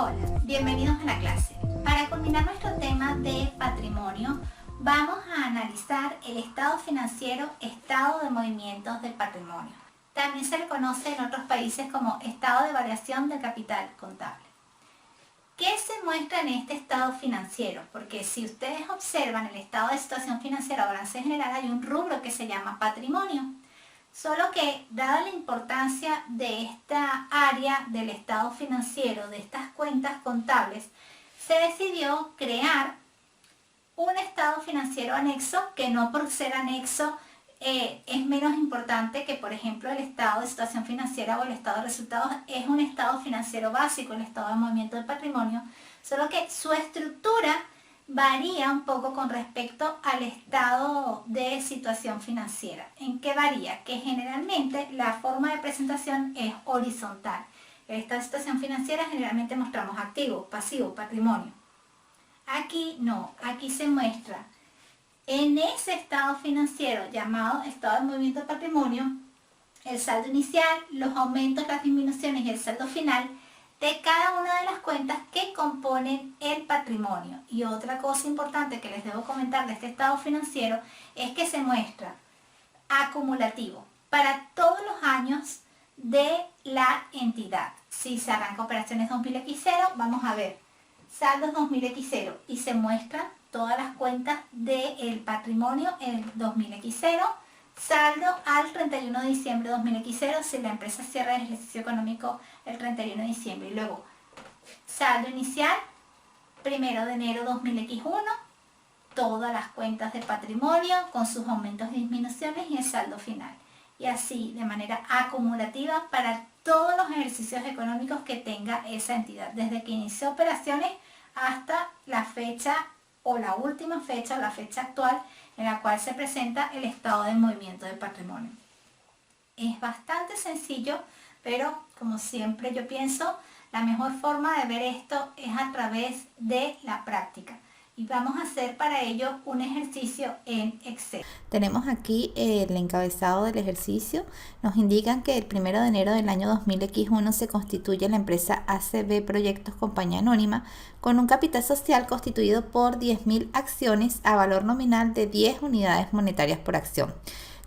Hola, bienvenidos a la clase. Para culminar nuestro tema de patrimonio, vamos a analizar el estado financiero, estado de movimientos del patrimonio. También se le conoce en otros países como estado de variación del capital contable. ¿Qué se muestra en este estado financiero? Porque si ustedes observan el estado de situación financiera o balance general, hay un rubro que se llama patrimonio. Solo que, dada la importancia de esta área del estado financiero, de estas cuentas contables, se decidió crear un estado financiero anexo, que no por ser anexo es menos importante que, por ejemplo, el estado de situación financiera o el estado de resultados. Es un estado financiero básico, el estado de movimiento del patrimonio, solo que su estructura varía un poco con respecto al estado de situación financiera. ¿En qué varía? Que generalmente la forma de presentación es horizontal. En esta situación financiera generalmente mostramos activo, pasivo, patrimonio. Aquí no, aquí se muestra en ese estado financiero llamado estado de movimiento del patrimonio, el saldo inicial, los aumentos, las disminuciones y el saldo final de cada una de las cuentas que componen el patrimonio. Y otra cosa importante que les debo comentar de este estado financiero es que se muestra acumulativo para todos los años de la entidad. Si se arranca operaciones 2000X0, vamos a ver saldos 2000X0 y se muestran todas las cuentas del patrimonio en 2000X0, saldo al 31 de diciembre de 2000X0 si la empresa cierra el ejercicio económico el 31 de diciembre. Y luego, saldo inicial, 1 de enero 2000X1, todas las cuentas de patrimonio con sus aumentos y disminuciones y el saldo final. Y así, de manera acumulativa para todos los ejercicios económicos que tenga esa entidad, desde que inició operaciones hasta la fecha o la última fecha o la fecha actual en la cual se presenta el estado de movimiento del patrimonio. Es bastante sencillo, pero como siempre yo pienso, la mejor forma de ver esto es a través de la práctica. Y vamos a hacer para ello un ejercicio en Excel. Tenemos aquí el encabezado del ejercicio. Nos indican que el 1 de enero del año 2000X1 se constituye la empresa ACB Proyectos Compañía Anónima con un capital social constituido por 10.000 acciones a valor nominal de 10 unidades monetarias por acción.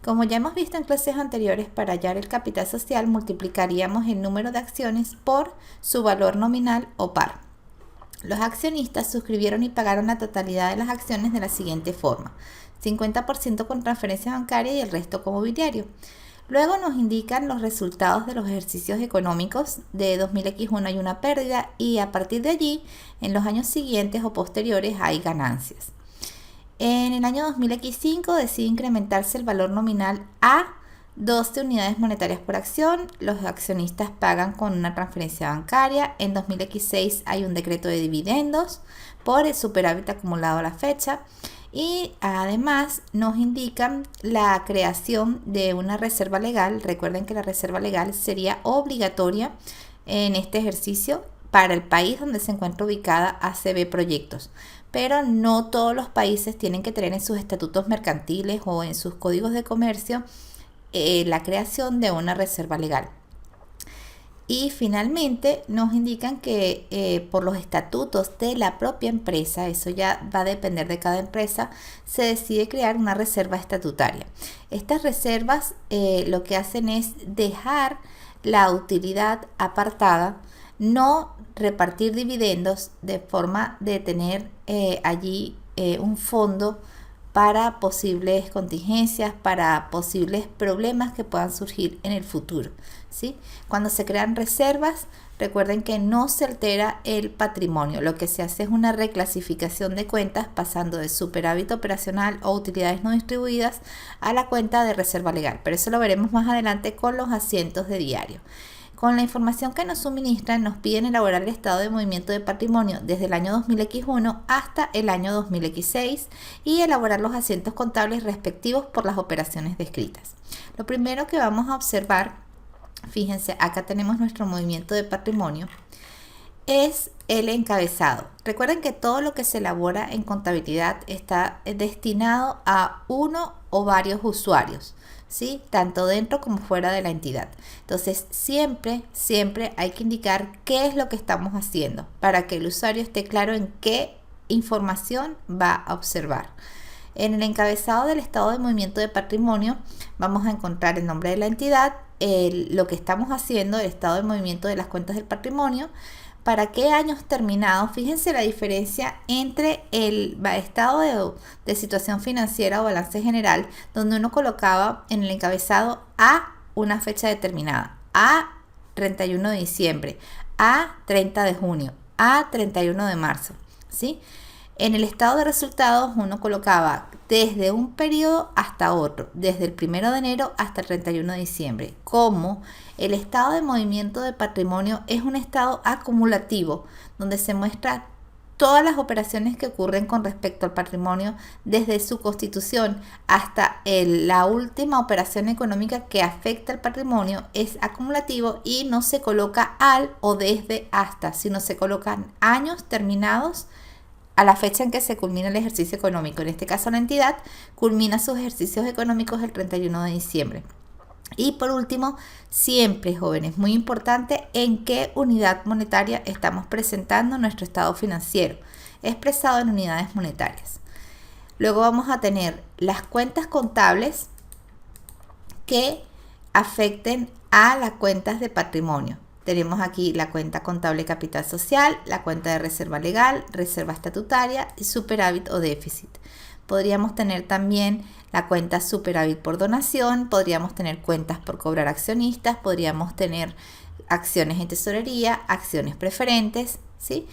Como ya hemos visto en clases anteriores, para hallar el capital social multiplicaríamos el número de acciones por su valor nominal o par. Los accionistas suscribieron y pagaron la totalidad de las acciones de la siguiente forma: 50% con transferencia bancaria y el resto como mobiliario. Luego nos indican los resultados de los ejercicios económicos. De 2000X1 hay una pérdida y a partir de allí, en los años siguientes o posteriores hay ganancias. En el año 2000X5 decide incrementarse el valor nominal a 12 unidades monetarias por acción. Los accionistas pagan con una transferencia bancaria. En 2000X6 hay un decreto de dividendos por el superávit acumulado a la fecha. Y además nos indican la creación de una reserva legal. Recuerden que la reserva legal sería obligatoria en este ejercicio para el país donde se encuentra ubicada ACB Proyectos. Pero no todos los países tienen que tener en sus estatutos mercantiles o en sus códigos de comercio la creación de una reserva legal. Y finalmente nos indican que por los estatutos de la propia empresa, eso ya va a depender de cada empresa, se decide crear una reserva estatutaria. Estas reservas lo que hacen es dejar la utilidad apartada, no repartir dividendos, de forma de tener allí un fondo para posibles contingencias, para posibles problemas que puedan surgir en el futuro, ¿sí? Cuando se crean reservas, recuerden que no se altera el patrimonio. Lo que se hace es una reclasificación de cuentas pasando de superávit operacional o utilidades no distribuidas a la cuenta de reserva legal. Pero eso lo veremos más adelante con los asientos de diario. Con la información que nos suministran, nos piden elaborar el estado de movimiento de patrimonio desde el año 2000X1 hasta el año 2000X6 y elaborar los asientos contables respectivos por las operaciones descritas. Lo primero que vamos a observar, fíjense, acá tenemos nuestro movimiento de patrimonio, es el encabezado. Recuerden que todo lo que se elabora en contabilidad está destinado a uno o varios usuarios, ¿sí? Tanto dentro como fuera de la entidad. Entonces, siempre hay que indicar qué es lo que estamos haciendo para que el usuario esté claro en qué información va a observar. En el encabezado del estado de movimiento de patrimonio vamos a encontrar el nombre de la entidad, lo que estamos haciendo, el estado de movimiento de las cuentas del patrimonio, para qué años terminados. Fíjense la diferencia entre el estado de situación financiera o balance general, donde uno colocaba en el encabezado a una fecha determinada, a 31 de diciembre, a 30 de junio, a 31 de marzo, ¿sí? En el estado de resultados uno colocaba desde un periodo hasta otro, desde el 1 de enero hasta el 31 de diciembre. Como el estado de movimiento de patrimonio es un estado acumulativo, donde se muestra todas las operaciones que ocurren con respecto al patrimonio desde su constitución hasta la última operación económica que afecta al patrimonio, es acumulativo y no se coloca al o desde hasta, sino se colocan años terminados a la fecha en que se culmina el ejercicio económico. En este caso, la entidad culmina sus ejercicios económicos el 31 de diciembre. Y por último, siempre, jóvenes, muy importante, en qué unidad monetaria estamos presentando nuestro estado financiero, expresado en unidades monetarias. Luego vamos a tener las cuentas contables que afecten a las cuentas de patrimonio. Tenemos aquí la cuenta contable capital social, la cuenta de reserva legal, reserva estatutaria y superávit o déficit. Podríamos tener también la cuenta superávit por donación, podríamos tener cuentas por cobrar accionistas, podríamos tener acciones en tesorería, acciones preferentes, ¿sí?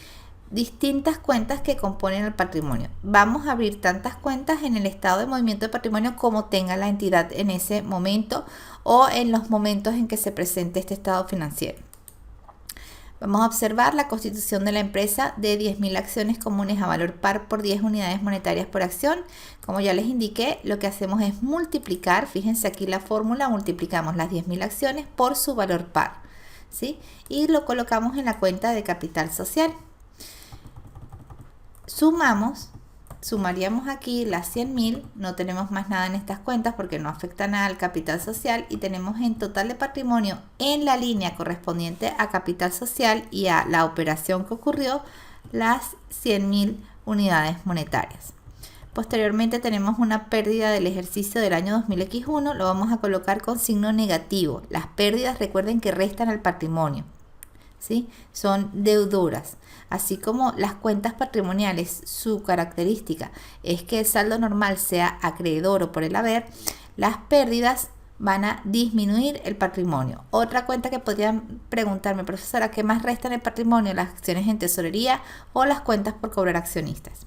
Distintas cuentas que componen el patrimonio. Vamos a abrir tantas cuentas en el estado de movimiento de patrimonio como tenga la entidad en ese momento o en los momentos en que se presente este estado financiero. Vamos a observar la constitución de la empresa de 10.000 acciones comunes a valor par por 10 unidades monetarias por acción. Como ya les indiqué, lo que hacemos es multiplicar, fíjense aquí la fórmula, multiplicamos las 10.000 acciones por su valor par, ¿sí? Y lo colocamos en la cuenta de capital social. Sumaríamos aquí las 100.000, no tenemos más nada en estas cuentas porque no afecta nada al capital social y tenemos en total de patrimonio en la línea correspondiente a capital social y a la operación que ocurrió las 100.000 unidades monetarias. Posteriormente tenemos una pérdida del ejercicio del año 2000X1, lo vamos a colocar con signo negativo. Las pérdidas, recuerden que restan al patrimonio, ¿sí? Son deudoras. Así como las cuentas patrimoniales, su característica es que el saldo normal sea acreedor o por el haber, las pérdidas van a disminuir el patrimonio. Otra cuenta que podrían preguntarme, profesora, ¿qué más resta en el patrimonio? ¿Las acciones en tesorería o las cuentas por cobrar accionistas?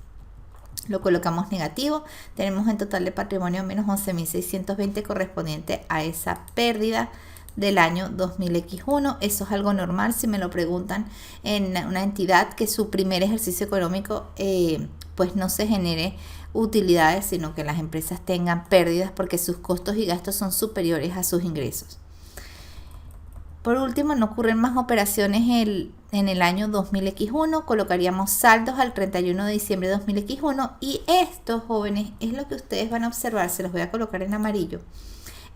Lo colocamos negativo, tenemos en total de patrimonio menos 11.620 correspondiente a esa pérdida del año 2000X1. Eso es algo normal si me lo preguntan en una entidad que su primer ejercicio económico pues no se genere utilidades, sino que las empresas tengan pérdidas porque sus costos y gastos son superiores a sus ingresos. Por último, no ocurren más operaciones en el año 2000X1, colocaríamos saldos al 31 de diciembre de 2000X1 y esto, jóvenes, es lo que ustedes van a observar, se los voy a colocar en amarillo.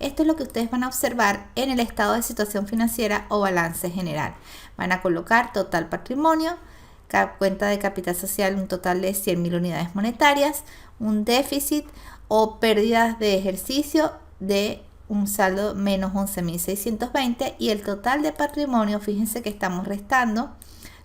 Esto es lo que ustedes van a observar en el estado de situación financiera o balance general. Van a colocar total patrimonio, cuenta de capital social, un total de 100.000 unidades monetarias, un déficit o pérdidas de ejercicio de un saldo menos 11.620 y el total de patrimonio, fíjense que estamos restando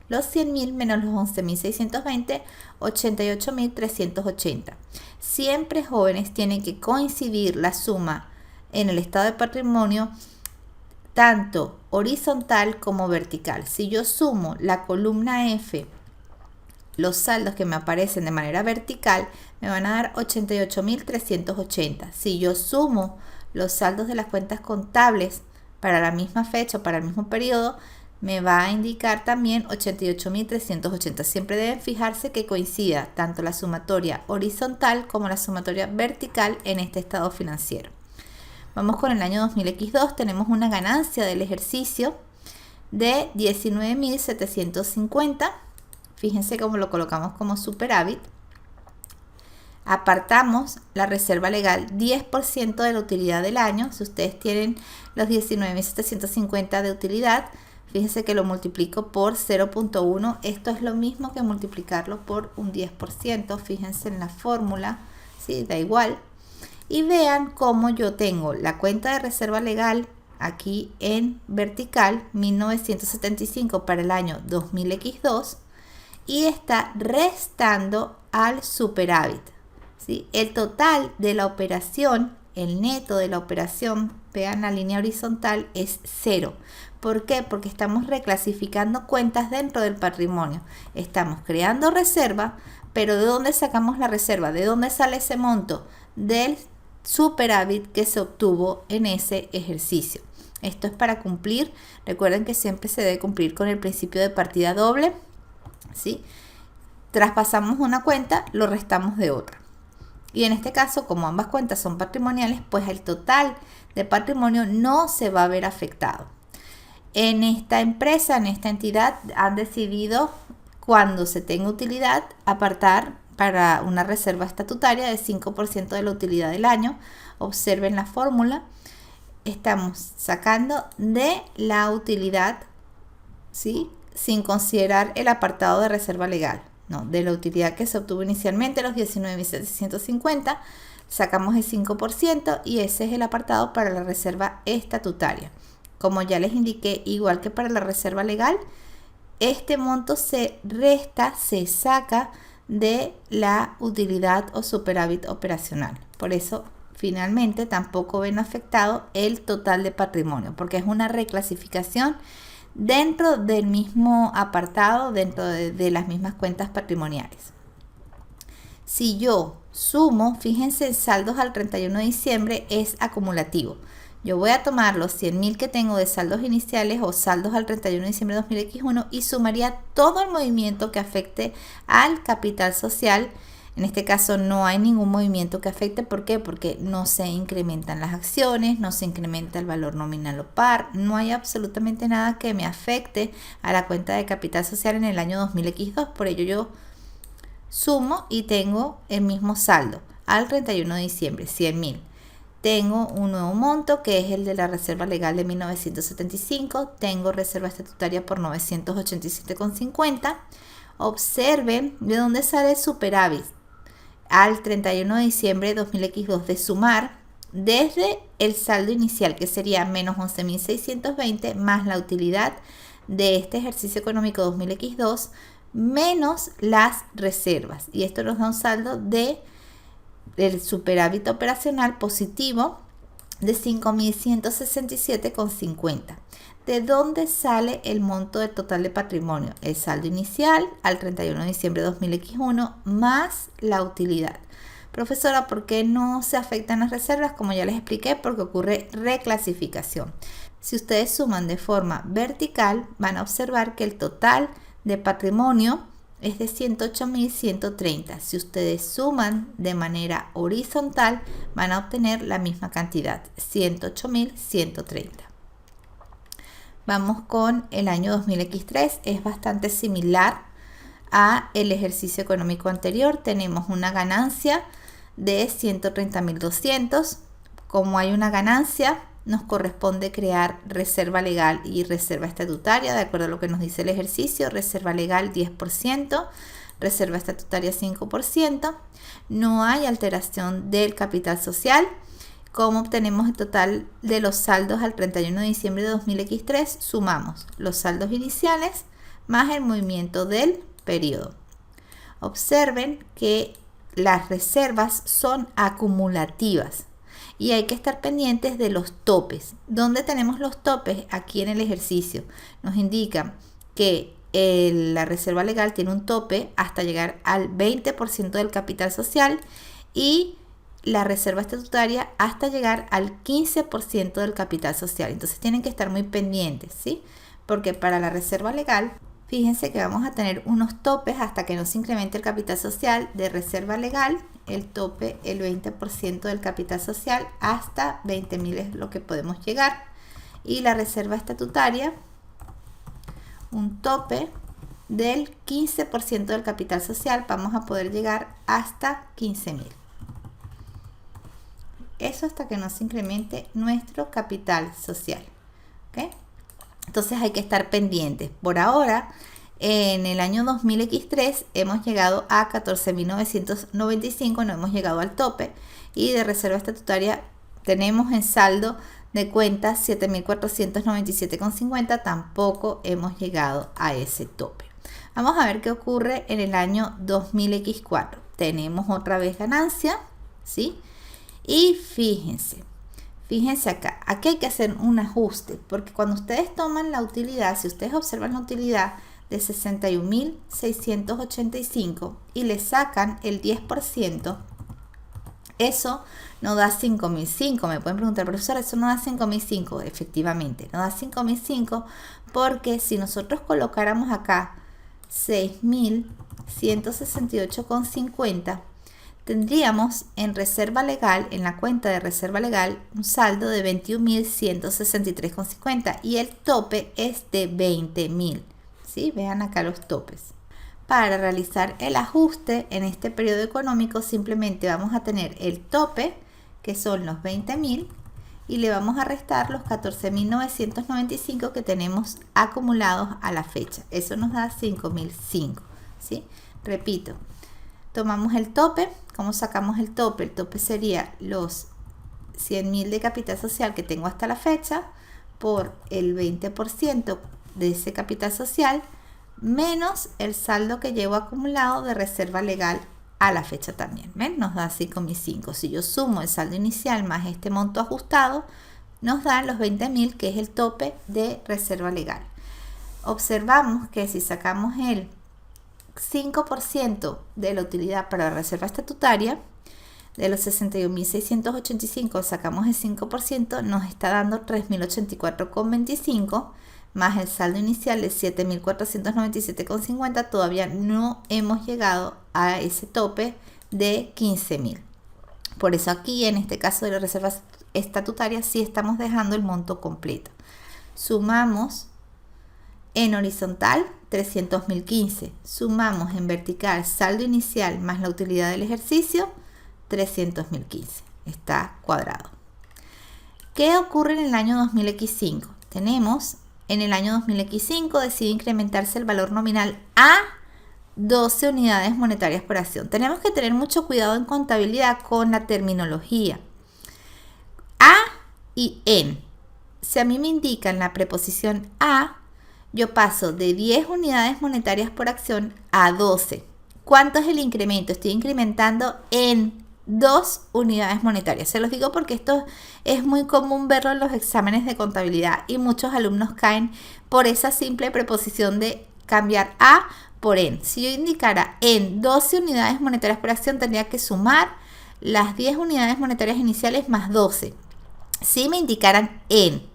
los 100.000 menos los 11.620, 88.380. Siempre, jóvenes, tienen que coincidir la suma en el estado de patrimonio tanto horizontal como vertical. Si yo sumo la columna F, los saldos que me aparecen de manera vertical, me van a dar 88.380. Si yo sumo los saldos de las cuentas contables para la misma fecha o para el mismo periodo, me va a indicar también 88.380. Siempre deben fijarse que coincida tanto la sumatoria horizontal como la sumatoria vertical en este estado financiero. Vamos con el año 2000X2, tenemos una ganancia del ejercicio de 19.750. Fíjense cómo lo colocamos como superávit. apartamos la reserva legal 10% de la utilidad del año. Si ustedes tienen los 19.750 de utilidad, fíjense que lo multiplico por 0.1. Esto es lo mismo que multiplicarlo por un 10%. Fíjense en la fórmula, ¿sí? Da igual. Y vean cómo yo tengo la cuenta de reserva legal aquí en vertical, 1975 para el año 2000X2, y está restando al superávit, ¿sí? El total de la operación, el neto de la operación, vean la línea horizontal, es 0. ¿Por qué? Porque estamos reclasificando cuentas dentro del patrimonio. Estamos creando reserva, pero ¿de dónde sacamos la reserva? ¿De dónde sale ese monto? Del superávit que se obtuvo en ese ejercicio. Esto es para cumplir, recuerden que siempre se debe cumplir con el principio de partida doble, ¿sí? Traspasamos una cuenta, lo restamos de otra. Y en este caso, como ambas cuentas son patrimoniales, pues el total de patrimonio no se va a ver afectado. En esta empresa, en esta entidad, han decidido, cuando se tenga utilidad, apartar para una reserva estatutaria de 5% de la utilidad del año. Observen la fórmula. Estamos sacando de la utilidad, ¿sí? Sin considerar el apartado de reserva legal, ¿no? De la utilidad que se obtuvo inicialmente, los 19.750, sacamos el 5% y ese es el apartado para la reserva estatutaria. Como ya les indiqué, igual que para la reserva legal, este monto se resta, se saca de la utilidad o superávit operacional. Por eso, finalmente, tampoco ven afectado el total de patrimonio, porque es una reclasificación dentro del mismo apartado, dentro de las mismas cuentas patrimoniales. Si yo sumo, fíjense, en saldos al 31 de diciembre es acumulativo. Yo voy a tomar los 100.000 que tengo de saldos iniciales o saldos al 31 de diciembre de 2000X1 y sumaría todo el movimiento que afecte al capital social. En este caso no hay ningún movimiento que afecte. ¿Por qué? Porque no se incrementan las acciones, no se incrementa el valor nominal o par, no hay absolutamente nada que me afecte a la cuenta de capital social en el año 2000X2. Por ello yo sumo y tengo el mismo saldo al 31 de diciembre, 100.000. Tengo un nuevo monto que es el de la reserva legal de 1975. Tengo reserva estatutaria por 987,50. Observen de dónde sale el superávit al 31 de diciembre de 2000X2 de sumar desde el saldo inicial, que sería menos 11.620, más la utilidad de este ejercicio económico 2000X2, menos las reservas. Y esto nos da un saldo del superávit operacional positivo de 5.167,50. ¿De dónde sale el monto del total de patrimonio? El saldo inicial al 31 de diciembre de 2000X1 más la utilidad. Profesora, ¿por qué no se afectan las reservas? Como ya les expliqué, porque ocurre reclasificación. Si ustedes suman de forma vertical, van a observar que el total de patrimonio es de 108.130. Si ustedes suman de manera horizontal, van a obtener la misma cantidad, 108.130. Vamos con el año 2000X3. Es bastante similar a el ejercicio económico anterior. Tenemos una ganancia de 130.200. Como hay una ganancia, nos corresponde crear reserva legal y reserva estatutaria, de acuerdo a lo que nos dice el ejercicio. Reserva legal 10%, reserva estatutaria 5%. No hay alteración del capital social. ¿Cómo obtenemos el total de los saldos al 31 de diciembre de 2000X3? Sumamos los saldos iniciales más el movimiento del periodo. Observen que las reservas son acumulativas y hay que estar pendientes de los topes. ¿Dónde tenemos los topes? Aquí en el ejercicio. Nos indican que la reserva legal tiene un tope hasta llegar al 20% del capital social y la reserva estatutaria hasta llegar al 15% del capital social. Entonces tienen que estar muy pendientes, ¿sí? Porque para la reserva legal, fíjense que vamos a tener unos topes hasta que no se incremente el capital social de reserva legal. El tope, el 20% del capital social, hasta 20.000 es lo que podemos llegar. Y la reserva estatutaria, un tope del 15% del capital social, vamos a poder llegar hasta 15.000. Eso hasta que no se incremente nuestro capital social. ¿Okay? Entonces hay que estar pendientes. Por ahora, en el año 2000X3 hemos llegado a 14.995, no hemos llegado al tope. Y de reserva estatutaria tenemos en saldo de cuentas 7.497,50, tampoco hemos llegado a ese tope. Vamos a ver qué ocurre en el año 2000X4. Tenemos otra vez ganancia, ¿sí? Y fíjense acá, aquí hay que hacer un ajuste, porque cuando ustedes toman la utilidad, si ustedes observan la utilidad de 61.685 y le sacan el 10%, eso no da 5.005. Me pueden preguntar, profesor, ¿eso no da 5.005? Efectivamente, no da 5.005 porque si nosotros colocáramos acá 6.168,50, tendríamos en reserva legal, en la cuenta de reserva legal, un saldo de 21.163,50 y el tope es de 20.000. ¿Sí? Vean acá los topes. Para realizar el ajuste en este periodo económico, simplemente vamos a tener el tope, que son los 20.000, y le vamos a restar los 14.995 que tenemos acumulados a la fecha. Eso nos da 5.005. ¿Sí? Repito, tomamos el tope. ¿Cómo sacamos el tope? El tope sería los 100.000 de capital social que tengo hasta la fecha por el 20% de ese capital social menos el saldo que llevo acumulado de reserva legal a la fecha también. ¿Ven? Nos da 5.005. Si yo sumo el saldo inicial más este monto ajustado, nos dan los 20.000, que es el tope de reserva legal. Observamos que si sacamos el 5% de la utilidad para la reserva estatutaria, de los 61.685 sacamos el 5%, nos está dando 3.084,25, más el saldo inicial de 7.497,50, todavía no hemos llegado a ese tope de 15.000. Por eso aquí, en este caso de la reserva estatutaria, sí estamos dejando el monto completo. Sumamos en horizontal 300.015, sumamos en vertical saldo inicial más la utilidad del ejercicio 300.015, está cuadrado. ¿Qué ocurre en el año 2000X5? Tenemos en el año 2000X5 decide incrementarse el valor nominal a 12 unidades monetarias por acción. Tenemos que tener mucho cuidado en contabilidad con la terminología. A y en. Si a mí me indican la preposición a, yo paso de 10 unidades monetarias por acción a 12. ¿Cuánto es el incremento? Estoy incrementando en 2 unidades monetarias. Se los digo porque esto es muy común verlo en los exámenes de contabilidad y muchos alumnos caen por esa simple preposición de cambiar a por en. Si yo indicara en 12 unidades monetarias por acción, tendría que sumar las 10 unidades monetarias iniciales más 12. Si me indicaran en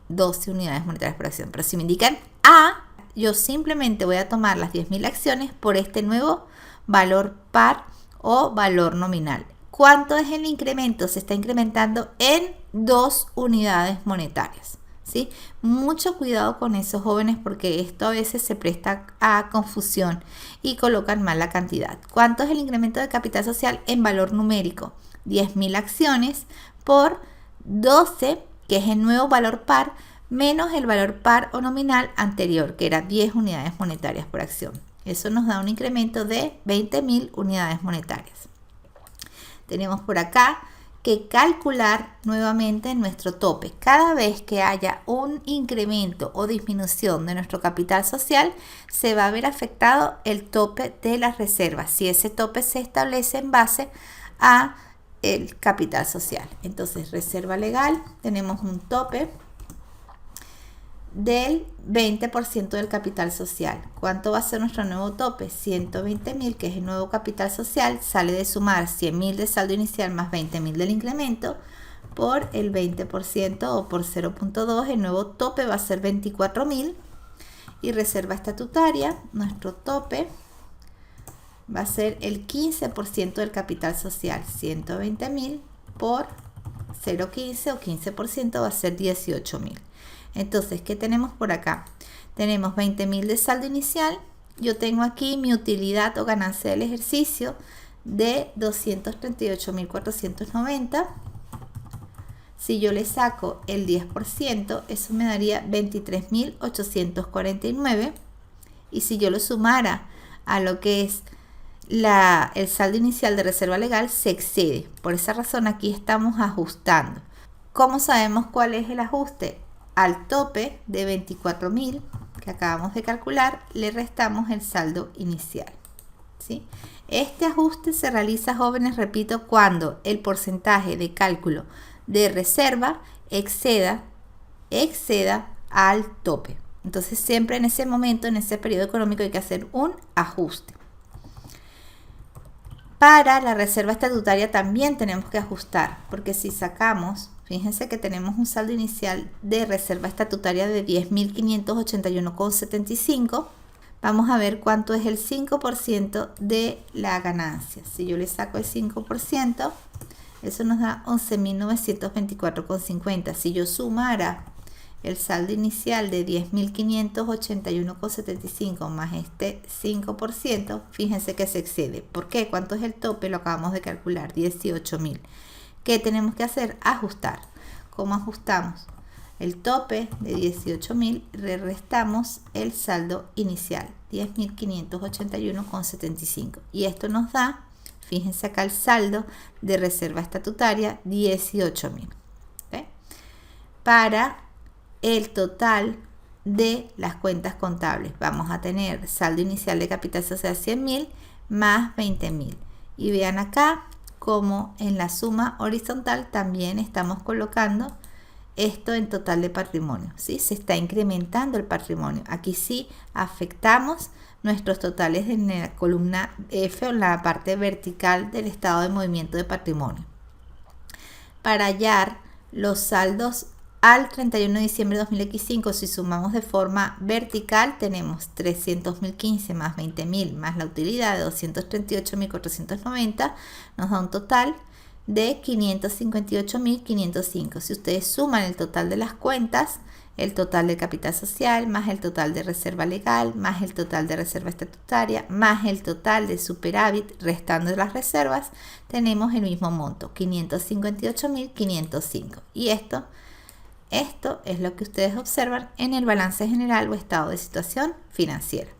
12 unidades monetarias por acción, pero si me indican a, yo simplemente voy a tomar las 10.000 acciones por este nuevo valor par o valor nominal. ¿Cuánto es el incremento? Se está incrementando en 2 unidades monetarias. ¿Sí? Mucho cuidado con esos jóvenes porque esto a veces se presta a confusión y colocan mal la cantidad. ¿Cuánto es el incremento de capital social en valor numérico? 10.000 acciones por 12, que es el nuevo valor par, menos el valor par o nominal anterior, que era 10 unidades monetarias por acción. Eso nos da un incremento de 20.000 unidades monetarias. Tenemos por acá que calcular nuevamente nuestro tope. Cada vez que haya un incremento o disminución de nuestro capital social, se va a ver afectado el tope de las reservas, si ese tope se establece en base a el capital social. Entonces, reserva legal, tenemos un tope del 20% del capital social. ¿Cuánto va a ser nuestro nuevo tope? 120.000, que es el nuevo capital social. Sale de sumar 100.000 de saldo inicial más 20.000 del incremento por el 20% o por 0.2. El nuevo tope va a ser 24.000. Y reserva estatutaria, nuestro tope va a ser el 15% del capital social. 120.000 por 0.15 o 15% va a ser 18.000. Entonces, ¿qué tenemos por acá? Tenemos 20.000 de saldo inicial. Yo tengo aquí mi utilidad o ganancia del ejercicio de 238.490. Si yo le saco el 10%, eso me daría 23.849. Y si yo lo sumara a lo que es el saldo inicial de reserva legal, se excede. Por esa razón aquí estamos ajustando. ¿Cómo sabemos cuál es el ajuste? Al tope de 24.000 que acabamos de calcular, le restamos el saldo inicial, ¿sí? Este ajuste se realiza, jóvenes, repito, cuando el porcentaje de cálculo de reserva exceda al tope. Entonces siempre en ese momento, en ese periodo económico, hay que hacer un ajuste. Para la reserva estatutaria también tenemos que ajustar, porque si sacamos, fíjense que tenemos un saldo inicial de reserva estatutaria de 10.581,75. Vamos a ver cuánto es el 5% de la ganancia. Si yo le saco el 5%, eso nos da 11.924,50. Si yo sumara el saldo inicial de 10.581,75 más este 5%, fíjense que se excede. ¿Por qué? ¿Cuánto es el tope? Lo acabamos de calcular, 18.000. ¿Qué tenemos que hacer? Ajustar. ¿Cómo ajustamos? El tope de 18.000, le restamos el saldo inicial, 10.581,75. Y esto nos da, fíjense acá el saldo de reserva estatutaria, 18.000. ¿Okay? Para el total de las cuentas contables, vamos a tener saldo inicial de capital social 100.000 más 20.000. Y vean acá como en la suma horizontal también estamos colocando esto en total de patrimonio, ¿sí? Se está incrementando el patrimonio. Aquí sí afectamos nuestros totales en la columna F o en la parte vertical del estado de movimiento de patrimonio. Para hallar los saldos al 31 de diciembre de 2005, si sumamos de forma vertical, tenemos 300.015 más 20.000 más la utilidad de 238.490, nos da un total de 558.505. Si ustedes suman el total de las cuentas, el total de capital social, más el total de reserva legal, más el total de reserva estatutaria, más el total de superávit, restando las reservas, tenemos el mismo monto, 558.505. Y esto es lo que ustedes observan en el balance general o estado de situación financiera.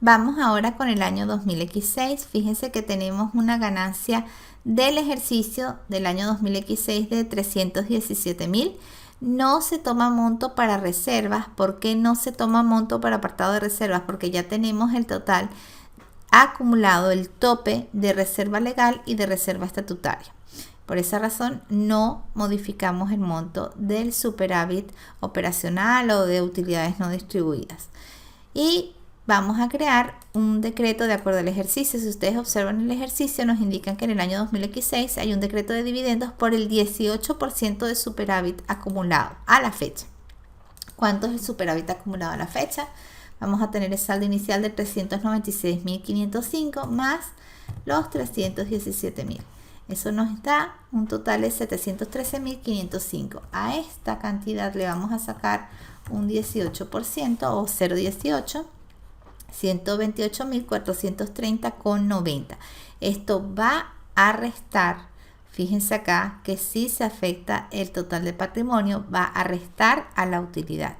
Vamos ahora con el año 2016. Fíjense que tenemos una ganancia del ejercicio del año 2016 de 317.000. No se toma monto para reservas. ¿Por qué no se toma monto para apartado de reservas? Porque ya tenemos el total acumulado, el tope de reserva legal y de reserva estatutaria. Por esa razón no modificamos el monto del superávit operacional o de utilidades no distribuidas. Y vamos a crear un decreto de acuerdo al ejercicio. Si ustedes observan el ejercicio, nos indican que en el año 2016 hay un decreto de dividendos por el 18% de superávit acumulado a la fecha. ¿Cuánto es el superávit acumulado a la fecha? Vamos a tener el saldo inicial de 396.505 más los 317.000. Eso nos da un total de 713.505. A esta cantidad le vamos a sacar un 18% o 0,18, 128.430,90. Esto va a restar, fíjense acá que si se afecta el total de patrimonio, va a restar a la utilidad,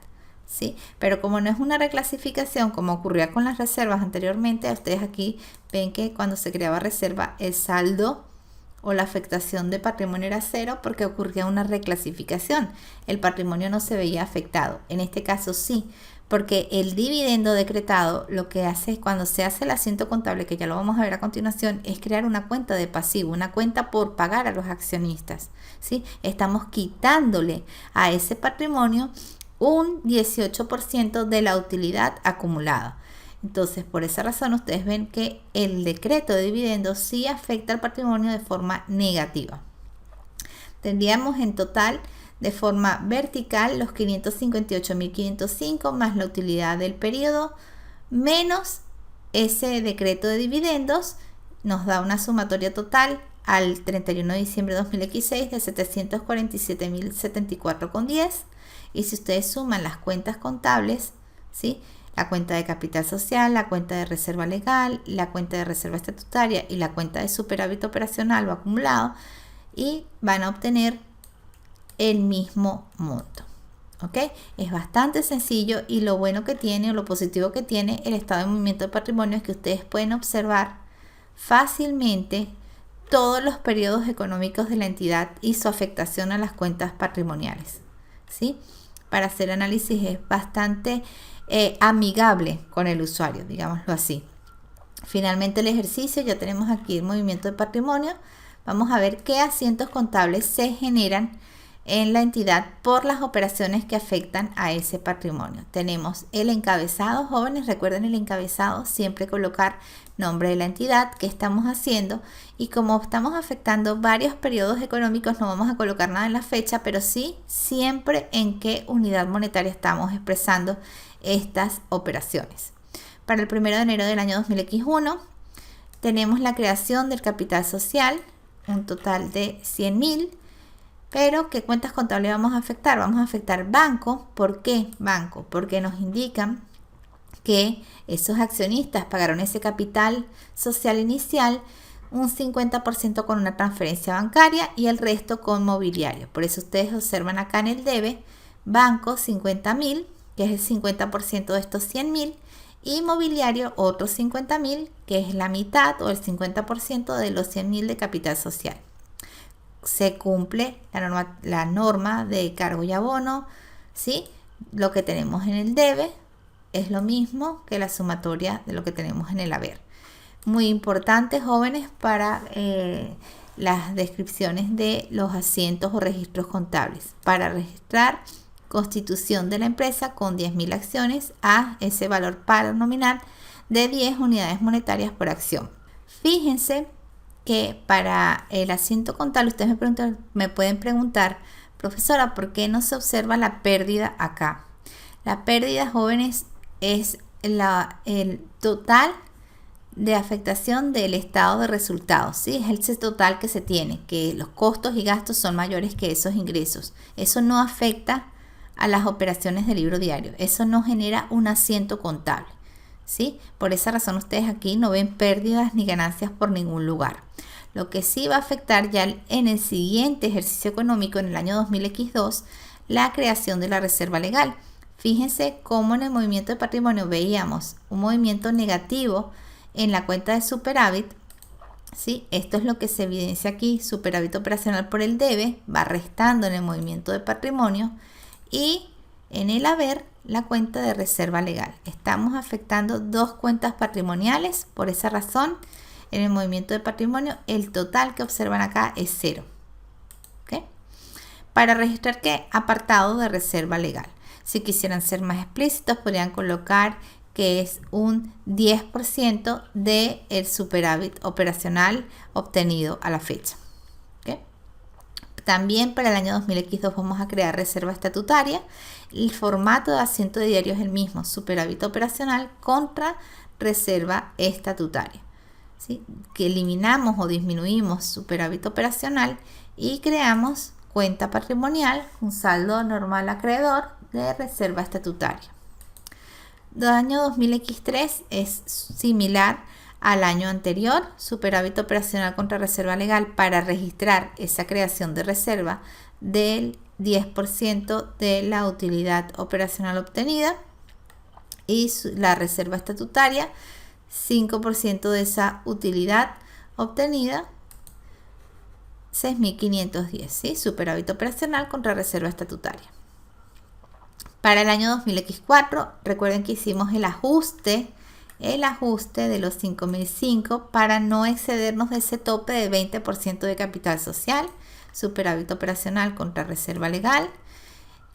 ¿sí? Pero como no es una reclasificación como ocurría con las reservas anteriormente, ustedes aquí ven que cuando se creaba reserva el saldo o la afectación de patrimonio era cero porque ocurría una reclasificación. El patrimonio no se veía afectado. En este caso sí, porque el dividendo decretado lo que hace es cuando se hace el asiento contable, que ya lo vamos a ver a continuación, es crear una cuenta de pasivo, una cuenta por pagar a los accionistas, ¿sí? Estamos quitándole a ese patrimonio un 18% de la utilidad acumulada. Entonces, por esa razón, ustedes ven que el decreto de dividendos sí afecta al patrimonio de forma negativa. Tendríamos en total, de forma vertical, los 558.505 más la utilidad del periodo, menos ese decreto de dividendos, nos da una sumatoria total al 31 de diciembre de 2016 de 747.074,10. Y si ustedes suman las cuentas contables, ¿sí?, la cuenta de capital social, la cuenta de reserva legal, la cuenta de reserva estatutaria y la cuenta de superávit operacional o acumulado, y van a obtener el mismo monto. ¿Ok? Es bastante sencillo, y lo bueno que tiene, o lo positivo que tiene el estado de movimiento de patrimonio, es que ustedes pueden observar fácilmente todos los periodos económicos de la entidad y su afectación a las cuentas patrimoniales, ¿sí? Para hacer análisis es bastante amigable con el usuario, digámoslo así. Finalmente, el ejercicio, ya tenemos aquí el movimiento de patrimonio. Vamos a ver qué asientos contables se generan en la entidad por las operaciones que afectan a ese patrimonio. Tenemos el encabezado, jóvenes, recuerden el encabezado, siempre colocar nombre de la entidad que estamos haciendo, y como estamos afectando varios periodos económicos, no vamos a colocar nada en la fecha, pero sí siempre en qué unidad monetaria estamos expresando estas operaciones. Para el 1 de enero del año 2001 tenemos la creación del capital social, un total de 100.000. Pero, ¿qué cuentas contables vamos a afectar? Vamos a afectar banco. ¿Por qué banco? Porque nos indican que esos accionistas pagaron ese capital social inicial, un 50% con una transferencia bancaria y el resto con mobiliario. Por eso ustedes observan acá en el debe, banco 50.000, que es el 50% de estos 100.000, y mobiliario otros 50.000, que es la mitad o el 50% de los 100.000 de capital social. Se cumple la norma de cargo y abono, ¿sí? Lo que tenemos en el debe es lo mismo que la sumatoria de lo que tenemos en el haber. Muy importante, jóvenes, para las descripciones de los asientos o registros contables. Para registrar constitución de la empresa con 10.000 acciones a ese valor par nominal de 10 unidades monetarias por acción. Fíjense que para el asiento contable ustedes me pueden preguntar, profesora, ¿por qué no se observa la pérdida acá? La pérdida, jóvenes, es el total de afectación del estado de resultados, ¿sí? Es ese total que se tiene, que los costos y gastos son mayores que esos ingresos. Eso no afecta a las operaciones del libro diario, eso no genera un asiento contable, ¿sí? Por esa razón ustedes aquí no ven pérdidas ni ganancias por ningún lugar. Lo que sí va a afectar ya en el siguiente ejercicio económico, en el año 2000X2, la creación de la reserva legal. Fíjense cómo en el movimiento de patrimonio veíamos un movimiento negativo en la cuenta de superávit, ¿sí? Esto es lo que se evidencia aquí, superávit operacional por el debe, va restando en el movimiento de patrimonio, y en el haber la cuenta de reserva legal. Estamos afectando dos cuentas patrimoniales, por esa razón en el movimiento de patrimonio el total que observan acá es 0. ¿Okay? Para registrar, ¿qué? Apartado de reserva legal. Si quisieran ser más explícitos, podrían colocar que es un 10% del superávit operacional obtenido a la fecha. ¿Okay? También para el año 2000X2 vamos a crear reserva estatutaria. El formato de asiento de diario es el mismo, superávit operacional contra reserva estatutaria, ¿sí? Que eliminamos o disminuimos superávit operacional y creamos cuenta patrimonial, un saldo normal acreedor de reserva estatutaria. El año 2000X3 es similar al año anterior, superávit operacional contra reserva legal para registrar esa creación de reserva del 10% de la utilidad operacional obtenida, y la reserva estatutaria 5% de esa utilidad obtenida, 6.510, ¿sí? Superávit operacional contra reserva estatutaria. Para el año 2000X4, recuerden que hicimos el ajuste de los 5.005 para no excedernos de ese tope de 20% de capital social, superávit operacional contra reserva legal.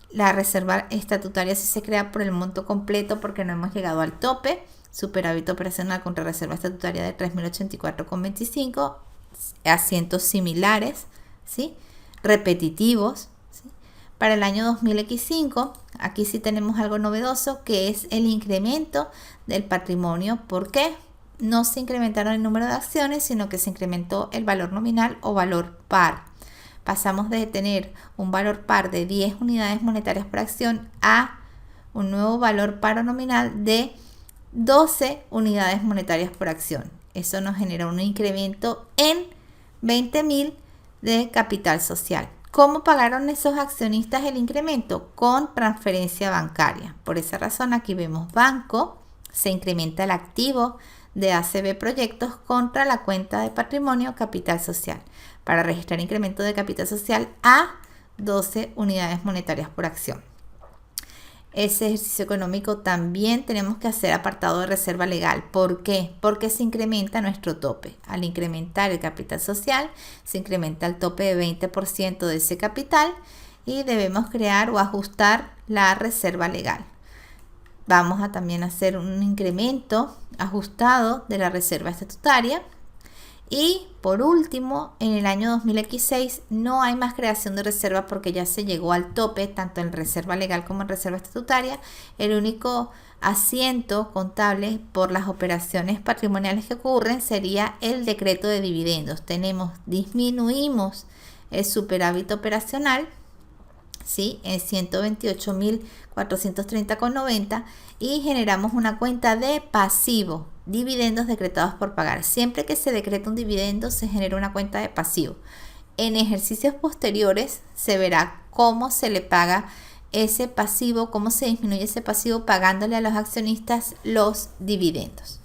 La reserva estatutaria sí se crea por el monto completo porque no hemos llegado al tope, superávit operacional contra reserva estatutaria de 3.084,25, asientos similares, ¿sí? Repetitivos, ¿sí? Para el año 2000X5, aquí sí tenemos algo novedoso, que es el incremento del patrimonio. ¿Por qué? No se incrementaron el número de acciones, sino que se incrementó el valor nominal o valor par. Pasamos de tener un valor par de 10 unidades monetarias por acción a un nuevo valor par nominal de 12 unidades monetarias por acción. Eso nos genera un incremento en 20.000 de capital social. ¿Cómo pagaron esos accionistas el incremento? Con transferencia bancaria. Por esa razón aquí vemos banco, se incrementa el activo de ACB Proyectos contra la cuenta de patrimonio capital social para registrar incremento de capital social a 12 unidades monetarias por acción. Ese ejercicio económico también tenemos que hacer apartado de reserva legal. ¿Por qué? Porque se incrementa nuestro tope. Al incrementar el capital social, se incrementa el tope de 20% de ese capital y debemos crear o ajustar la reserva legal. Vamos a también hacer un incremento ajustado de la reserva estatutaria. Y por último, en el año 2016 no hay más creación de reserva porque ya se llegó al tope, tanto en reserva legal como en reserva estatutaria. El único asiento contable por las operaciones patrimoniales que ocurren sería el decreto de dividendos. Disminuimos el superávit operacional, ¿sí?, en 128.430,90 y generamos una cuenta de pasivo, dividendos decretados por pagar. Siempre que se decreta un dividendo se genera una cuenta de pasivo. En ejercicios posteriores se verá cómo se le paga ese pasivo, cómo se disminuye ese pasivo pagándole a los accionistas los dividendos.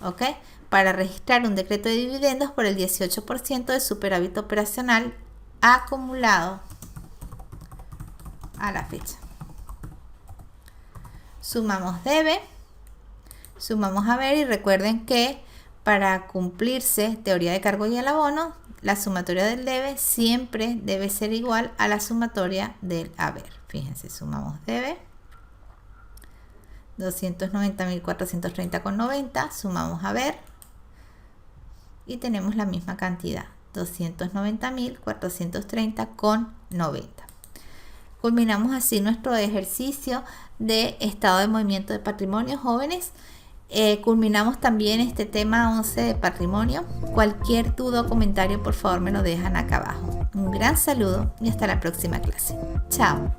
¿Ok? Para registrar un decreto de dividendos por el 18% de superávit operacional acumulado a la fecha. Sumamos debe, sumamos haber y recuerden que para cumplirse teoría de cargo y el abono, la sumatoria del debe siempre debe ser igual a la sumatoria del haber. Fíjense, sumamos debe, 290.430,90, sumamos haber y tenemos la misma cantidad, 290.430,90. Culminamos así nuestro ejercicio de estado de movimiento de patrimonio, jóvenes. Culminamos también este tema 11 de patrimonio. Cualquier duda o comentario, por favor, me lo dejan acá abajo. Un gran saludo y hasta la próxima clase. Chao.